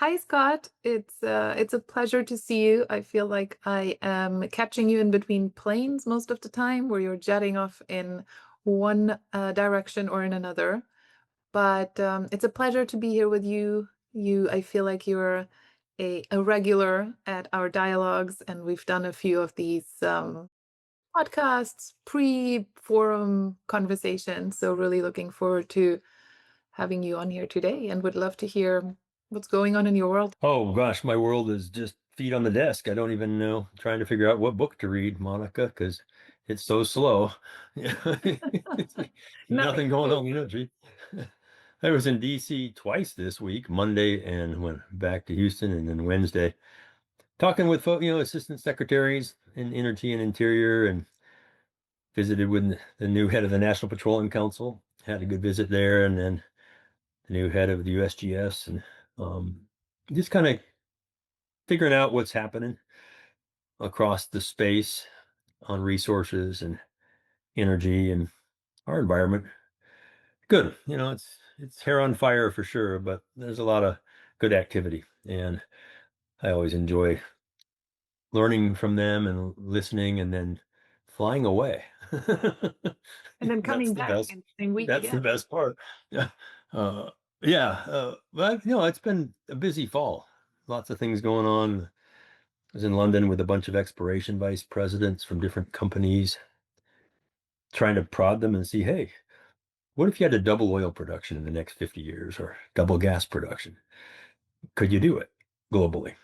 Hi, Scott. It's a pleasure to see you. I feel like I am catching you in between planes most of the time, where you're jetting off in one direction or in another. But it's a pleasure to be here with you. I feel like you're a regular at our dialogues, and we've done a few of these podcasts, pre-forum conversations. So really looking forward to having you on here today, and would love to hear what's going on in your world. Oh gosh, my world is just feet on the desk. I don't even know. Trying to figure out what book to read, Monica, because it's so slow. Nothing Nothing going new. on, Gee. I was in DC twice this week, Monday and went back to Houston, and then Wednesday, talking with assistant secretaries in Energy and Interior, and visited with the new head of the National Petroleum Council. Had a good visit there, and then the new head of the USGS, and just kind of figuring out what's happening across the space on resources and energy and our environment. Good. It's hair on fire for sure, but there's a lot of good activity, and I always enjoy learning from them and listening and then flying away. And then That's coming the back best. in the same week That's the again. best part. Yeah. Uh, yeah. But it's been a busy fall. Lots of things going on. I was in London with a bunch of exploration vice presidents from different companies, trying to prod them and see, hey, what if you had to double oil production in the next 50 years or double gas production? Could you do it globally?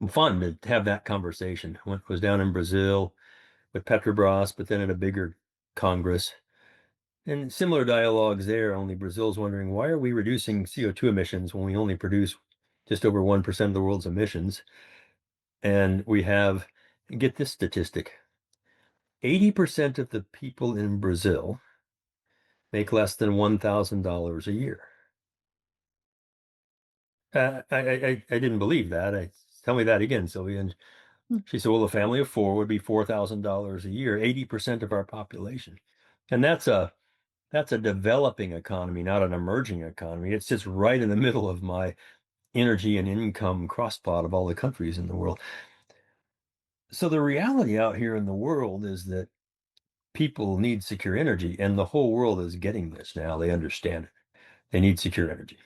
Fun to have that conversation. Was down in Brazil with Petrobras, but then at a bigger Congress. And similar dialogues there, only Brazil's wondering, why are we reducing CO2 emissions when we only produce just over 1% of the world's emissions? And we have, get this statistic, 80% of the people in Brazil make less than $1,000 a year. I didn't believe that. Tell me that again, Sylvia. And Hmm. she said, well, a family of four would be $4,000 a year, 80% of our population. And that's a developing economy, not an emerging economy. It sits right in the middle of my energy and income crossplot of all the countries in the world. So the reality out here in the world is that people need secure energy, and the whole world is getting this now. They understand it. They need secure energy.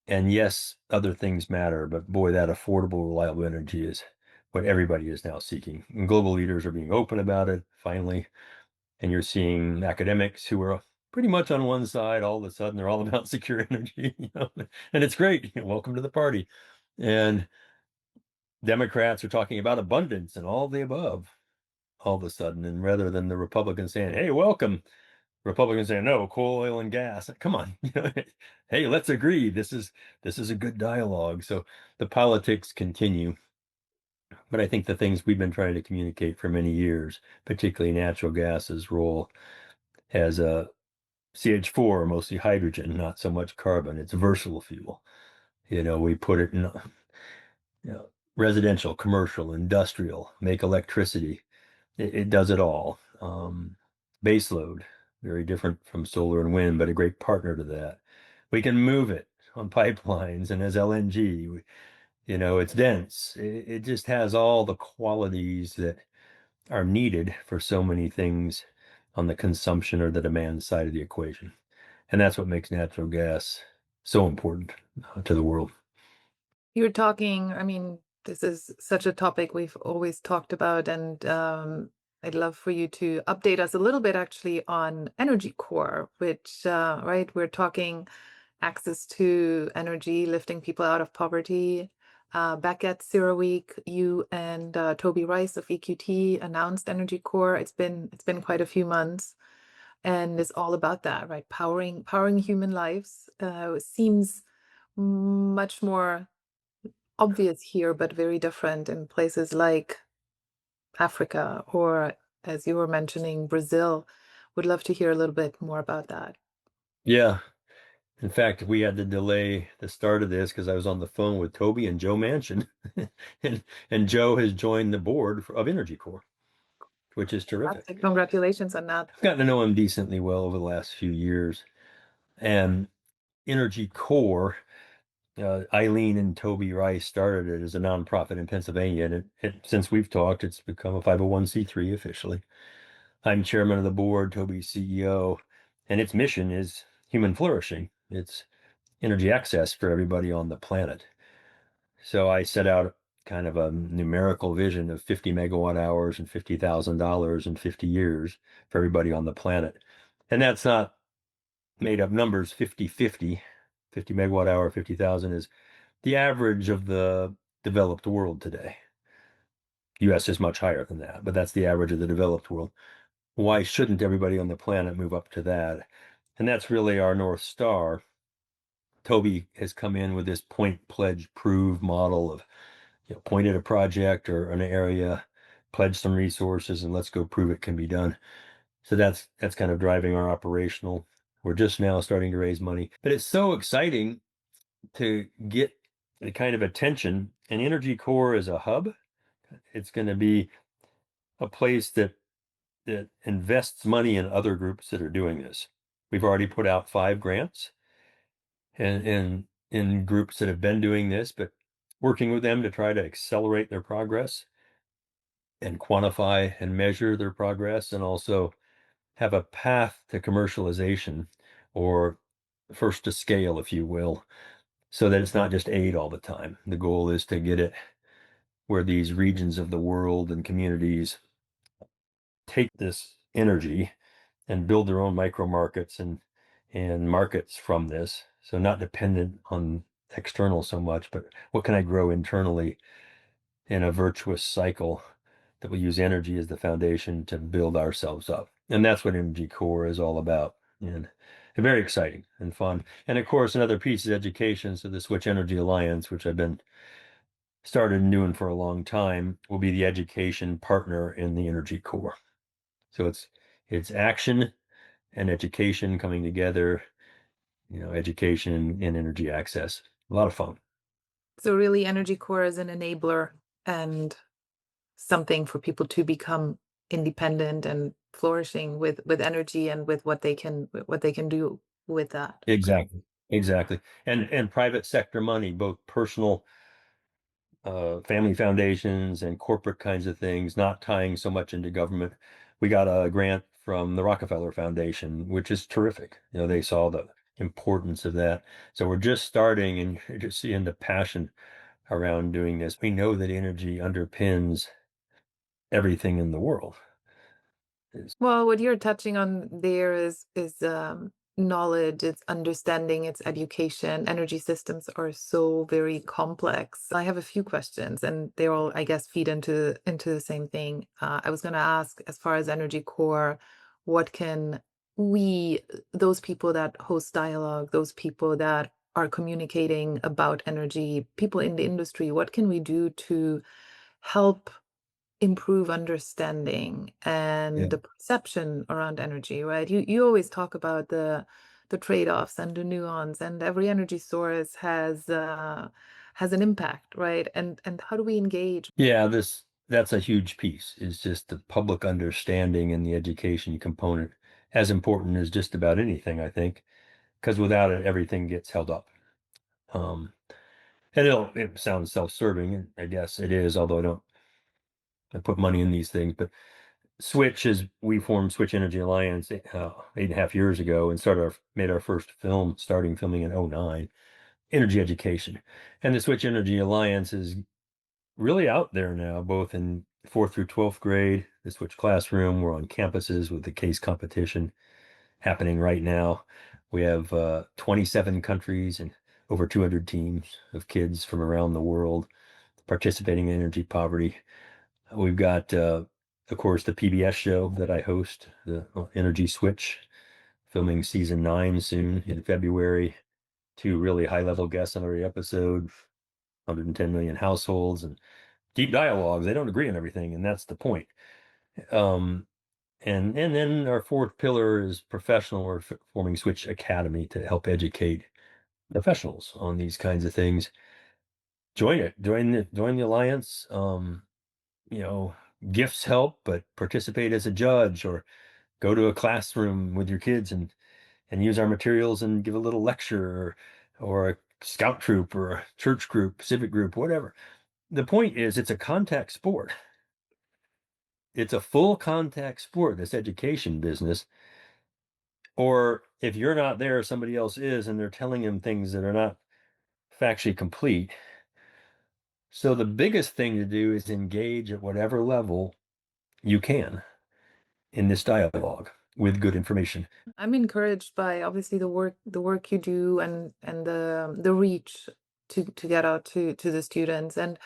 And yes, other things matter, but boy, that affordable, reliable energy is what everybody is now seeking. And global leaders are being open about it, finally. And you're seeing academics who are pretty much on one side, all of a sudden they're all about secure energy, and it's great. Welcome to the party. And Democrats are talking about abundance and all the above all of a sudden. And rather than the Republicans saying, hey, welcome, Republicans saying no, coal, oil, and gas. Come on, hey, let's agree. This is a good dialogue. So the politics continue, but I think the things we've been trying to communicate for many years, particularly natural gas's role as a CH4, mostly hydrogen, not so much carbon. It's versatile fuel. We put it in residential, commercial, industrial, make electricity. It does it all. Base load, very different from solar and wind, but a great partner to that. We can move it on pipelines and as LNG. It's dense. It just has all the qualities that are needed for so many things on the consumption or the demand side of the equation. And that's what makes natural gas so important to the world. You're talking, I mean, this is such a topic we've always talked about, and I'd love for you to update us a little bit actually on Energy Core, which, right, we're talking access to energy, lifting people out of poverty. Back at Zero Week, you and Toby Rice of EQT announced Energy Core. It's been quite a few months, and it's all about that, right? Powering human lives. Seems much more obvious here, but very different in places like Africa or, as you were mentioning, Brazil. Would love to hear a little bit more about that. Yeah. In fact, we had to delay the start of this because I was on the phone with Toby and Joe Manchin, and Joe has joined the board of Energy Corps, which is terrific. Congratulations on that. I've gotten to know him decently well over the last few years, and Energy Core, Eileen and Toby Rice started it as a nonprofit in Pennsylvania, and since we've talked, it's become a 501(c)(3) officially. I'm chairman of the board, Toby's CEO, and its mission is human flourishing. It's energy access for everybody on the planet. So I set out kind of a numerical vision of 50 megawatt hours and $50,000 in 50 years for everybody on the planet. And that's not made up numbers 50-50. 50 megawatt hour, 50,000 is the average of the developed world today. US is much higher than that, but that's the average of the developed world. Why shouldn't everybody on the planet move up to that? And that's really our North Star. Toby has come in with this point, pledge, prove model of, point at a project or an area, pledge some resources, and let's go prove it can be done. So that's kind of driving our operational. We're just now starting to raise money, but it's so exciting to get the kind of attention. And Energy Core is a hub. It's going to be a place that invests money in other groups that are doing this. We've already put out 5 grants and in groups that have been doing this, but working with them to try to accelerate their progress and quantify and measure their progress, and also have a path to commercialization, or first to scale, if you will, so that it's not just aid all the time. The goal is to get it where these regions of the world and communities take this energy and build their own micro markets and markets from this. So not dependent on external so much, but what can I grow internally in a virtuous cycle that will use energy as the foundation to build ourselves up. And that's what Energy Core is all about. And very exciting and fun. And of course, another piece is education. So the Switch Energy Alliance, which I've been started and doing for a long time, will be the education partner in the Energy Core. So it's action and education coming together, education and energy access. A lot of fun. So really, Energy Core is an enabler and something for people to become independent and flourishing with energy and with what they can do with that. Exactly. Exactly. And private sector money, both personal family foundations and corporate kinds of things, not tying so much into government. We got a grant from the Rockefeller Foundation, which is terrific. They saw the importance of that. So we're just starting, and you're just seeing the passion around doing this. We know that energy underpins everything in the world. Well, what you're touching on there is knowledge, it's understanding, it's education. Energy systems are so very complex. I have a few questions, and they all, I guess, feed into the same thing. I was going to ask, as far as Energy Core, what can we, those people that host dialogue, those people that are communicating about energy, people in the industry, what can we do to help improve understanding Yeah. and the perception around energy, right? You always talk about the trade-offs and the nuance, and every energy source has an impact, right? And how do we engage? Yeah, that's a huge piece, is just the public understanding and the education component, as important as just about anything, I think, because without it, everything gets held up. Um, and it sounds self-serving, and I guess it is, although I put money in these things. But we formed Switch Energy Alliance 8.5 years ago, and made our first film, starting filming in '09, energy education. And the Switch Energy Alliance is really out there now, both in 4th through 12th grade, the Switch Classroom. We're on campuses with the case competition happening right now. We have 27 countries and over 200 teams of kids from around the world participating in energy poverty. We've got, of course, the PBS show that I host, the Energy Switch, filming season 9 soon in February. 2 really high-level guests on every episode, 110 million households, and deep dialogues. They don't agree on everything, and that's the point. Um, and then our 4th pillar is professional. We're forming Switch Academy to help educate professionals on these kinds of things. Join the alliance. You know, gifts help, but participate as a judge, or go to a classroom with your kids and and use our materials and give a little lecture or a scout troop or a church group, civic group, whatever. The point is, it's a contact sport. It's a full contact sport, this education business. Or if you're not there, somebody else is, and they're telling them things that are not factually complete. So the biggest thing to do is engage at whatever level you can in this dialogue with good information. I'm encouraged by obviously the work you do and the reach to get out to the students. And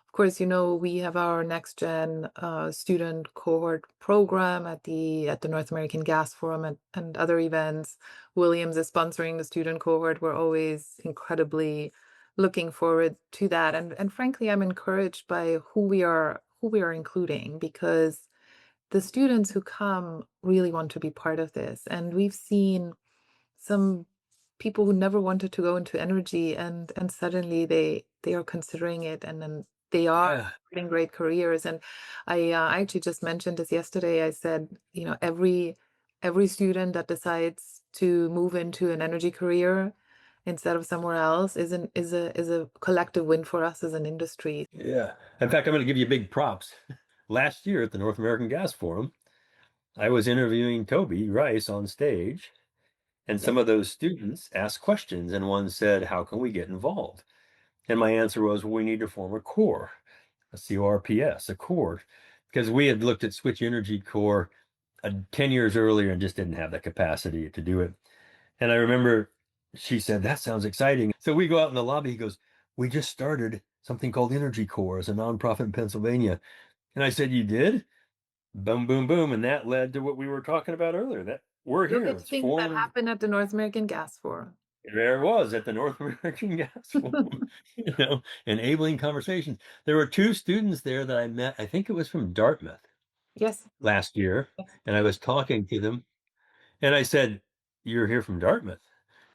of course, you know, we have our next gen student cohort program at the North American Gas Forum and other events. Williams is sponsoring the student cohort. We're always incredibly looking forward to that. And frankly, I'm encouraged by who we are including, because the students who come really want to be part of this. And we've seen some people who never wanted to go into energy, and suddenly they are considering it, and then they are Yeah. creating great careers. And I actually just mentioned this yesterday. I said, you know, every student that decides to move into an energy career instead of somewhere else is a collective win for us as an industry. Yeah. In fact, I'm going to give you big props. Last year at the North American Gas Forum, I was interviewing Toby Rice on stage, and some of those students asked questions, and one said, "How can we get involved?" And my answer was, "Well, we need to form a core, a CORPS, a core," because we had looked at Switch Energy Core 10 years earlier and just didn't have the capacity to do it. And I remember she said, "That sounds exciting." So we go out in the lobby. He goes, "We just started something called Energy Core as a nonprofit in Pennsylvania." And I said, "You did?" Boom, boom, boom. And that led to what we were talking about earlier, that we're Look here. at the It's things that formed. happen at the North American Gas Forum. There it was at the North American Gas Forum, enabling conversations. There were two students there that I met. I think it was from Dartmouth Yes. last year. And I was talking to them and I said, "You're here from Dartmouth?"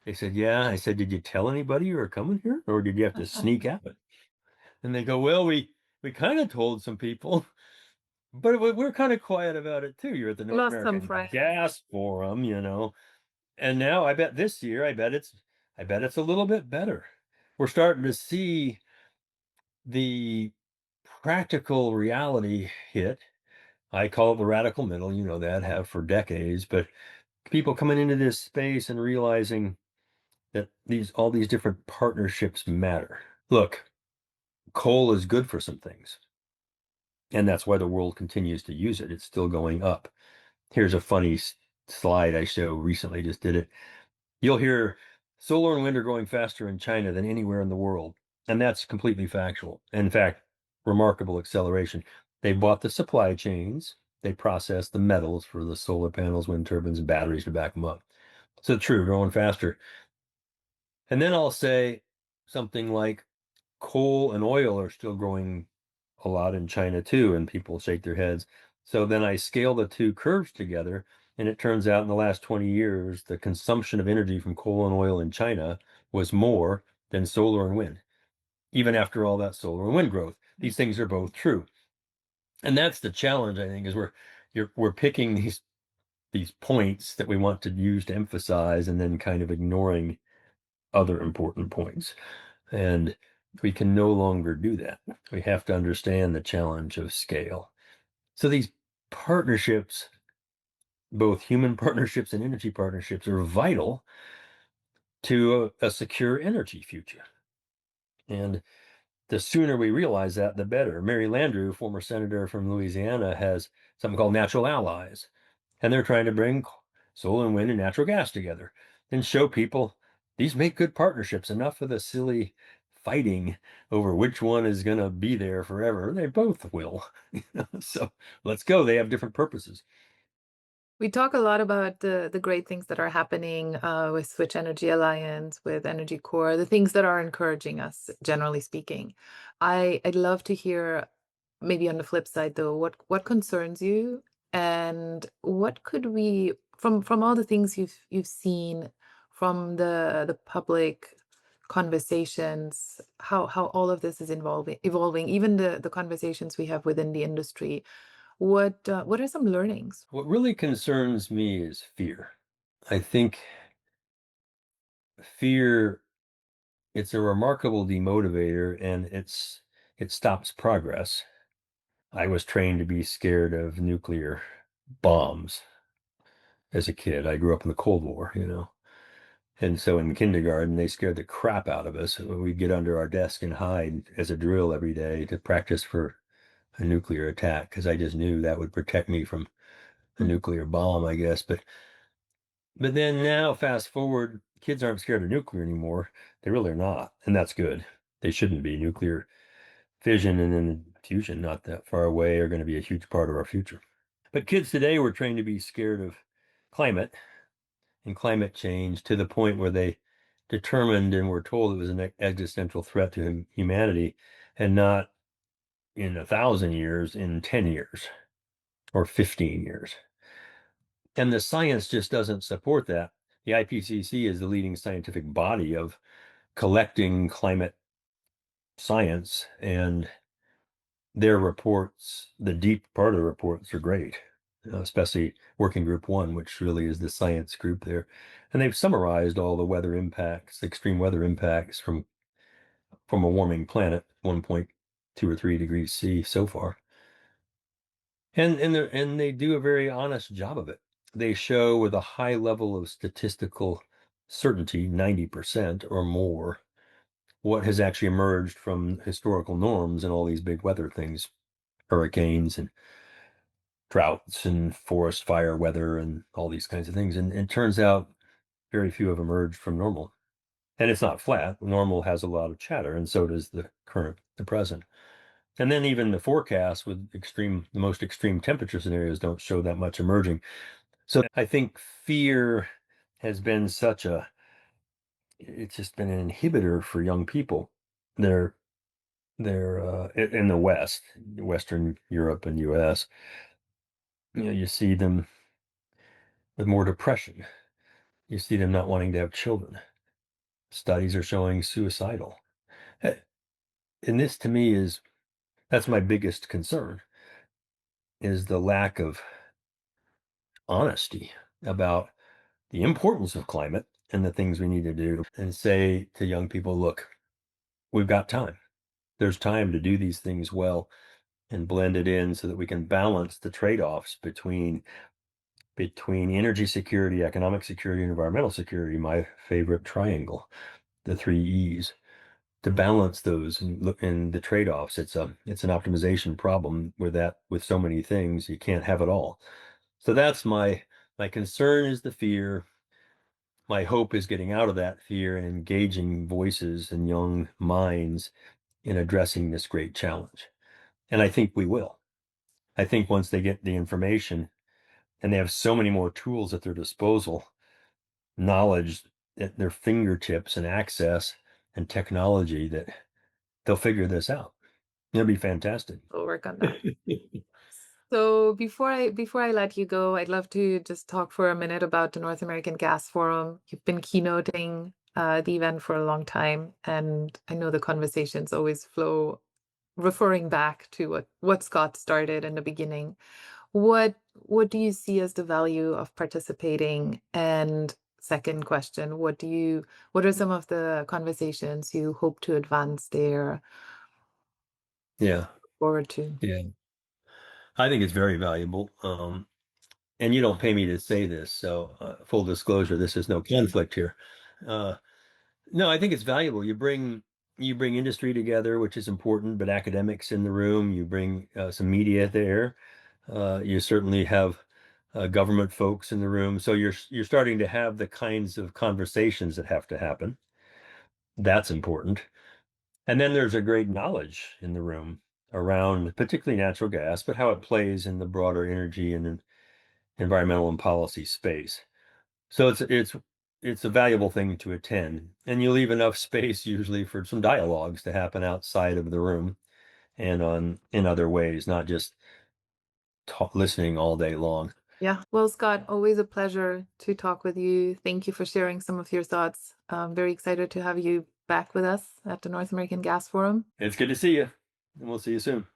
They said, "Yeah." I said, "Did you tell anybody you were coming here or did you have to sneak out?" And they go, "Well, we kind of told some people, but we're kind of quiet about it too. You're at the North Lost some American friends. Gas Forum. And now I bet this year, I bet it's a little bit better. We're starting to see the practical reality hit. I call it the radical middle, you know that, have for decades, but people coming into this space and realizing that all these different partnerships matter. Look, coal is good for some things, and that's why the world continues to use it. It's still going up. Here's a funny slide I show recently, just did it. You'll hear solar and wind are growing faster in China than anywhere in the world. And that's completely factual. In fact, remarkable acceleration. They bought the supply chains, they process the metals for the solar panels, wind turbines, and batteries to back them up. So true, growing faster. And then I'll say something like coal and oil are still growing a lot in China too, and people shake their heads. So then I scale the two curves together, and it turns out in the last 20 years, the consumption of energy from coal and oil in China was more than solar and wind, even after all that solar and wind growth. These things are both true. And that's the challenge, I think, is we're picking these points that we want to use to emphasize and then kind of ignoring other important points. And we can no longer do that. We have to understand the challenge of scale. So these partnerships, both human partnerships and energy partnerships, are vital to a secure energy future. And the sooner we realize that, the better. Mary Landrieu, former senator from Louisiana, has something called Natural Allies, and they're trying to bring solar and wind and natural gas together and show people these make good partnerships. Enough of the silly fighting over which one is going to be there forever. They both will. So let's go. They have different purposes. We talk a lot about the great things that are happening with Switch Energy Alliance, with Energy Core, the things that are encouraging us, generally speaking. I'd love to hear, maybe on the flip side though, what concerns you, and what could we, from all the things you've seen, from the public conversations, how all of this is evolving, even the conversations we have within the industry. What are some learnings? What really concerns me is fear. I think fear, it's a remarkable demotivator, and it stops progress. I was trained to be scared of nuclear bombs as a kid. I grew up in the Cold War, you know. And so in kindergarten, they scared the crap out of us. We'd get under our desk and hide as a drill every day to practice for a nuclear attack, because I just knew that would protect me from a Mm. nuclear bomb, I guess. But then now, fast forward, kids aren't scared of nuclear anymore. They really are not, and that's good. They shouldn't be. Nuclear fission and then fusion, not that far away, are going to be a huge part of our future. But kids today were trained to be scared of climate and climate change to the point where they determined and were told it was an existential threat to humanity, and not in 1,000 years, in 10 years or 15 years. And the science just doesn't support that. The IPCC is the leading scientific body of collecting climate science, and their reports, the deep part of the reports, are great, especially Working Group 1, which really is the science group there. And they've summarized all the weather impacts, extreme weather impacts from a warming planet, 1.2 or 3 degrees C so far. And they do a very honest job of it. They show with a high level of statistical certainty, 90% or more, what has actually emerged from historical norms and all these big weather things, hurricanes and droughts and forest fire weather and all these kinds of things. And it turns out very few have emerged from normal. And it's not flat. Normal has a lot of chatter, and so does the present. And then even the forecast with the most extreme temperature scenarios don't show that much emerging. So I think fear has been it's just been an inhibitor for young people. They're in the West, Western Europe and US, you see them with more depression. You see them not wanting to have children. Studies are showing suicidal. Eh, And this to me that's my biggest concern, is the lack of honesty about the importance of climate and the things we need to do, and say to young people, look, we've got time. There's time to do these things well and blend it in so that we can balance the trade-offs between energy security, economic security, and environmental security, my favorite triangle, the three E's. To balance those and look in the trade-offs, it's an optimization problem with so many things, you can't have it all. So that's my concern, is the fear. My hope is getting out of that fear and engaging voices and young minds in addressing this great challenge. And I think we will. I think once they get the information, and they have so many more tools at their disposal, knowledge at their fingertips and access and technology, that they'll figure this out. It'll be fantastic. We'll work on that. So before I let you go, I'd love to just talk for a minute about the North American Gas Forum. You've been keynoting the event for a long time, and I know the conversations always flow referring back to what Scott started in the beginning. What do you see as the value of participating? And second question, what are some of the conversations you hope to advance there Yeah, forward to? yeah. I think it's very valuable. And you don't pay me to say this, so full disclosure, this is no conflict here. Uh, no, I think it's valuable. You bring industry together, which is important, but academics in the room. You bring some media there. You certainly have government folks in the room. So you're starting to have the kinds of conversations that have to happen. That's important. And then there's a great knowledge in the room around particularly natural gas, but how it plays in the broader energy and environmental and policy space. So it's a valuable thing to attend, and you leave enough space usually for some dialogues to happen outside of the room and in other ways, not just listening all day long. Yeah. Well, Scott, always a pleasure to talk with you. Thank you for sharing some of your thoughts. I'm very excited to have you back with us at the North American Gas Forum. It's good to see you, and we'll see you soon.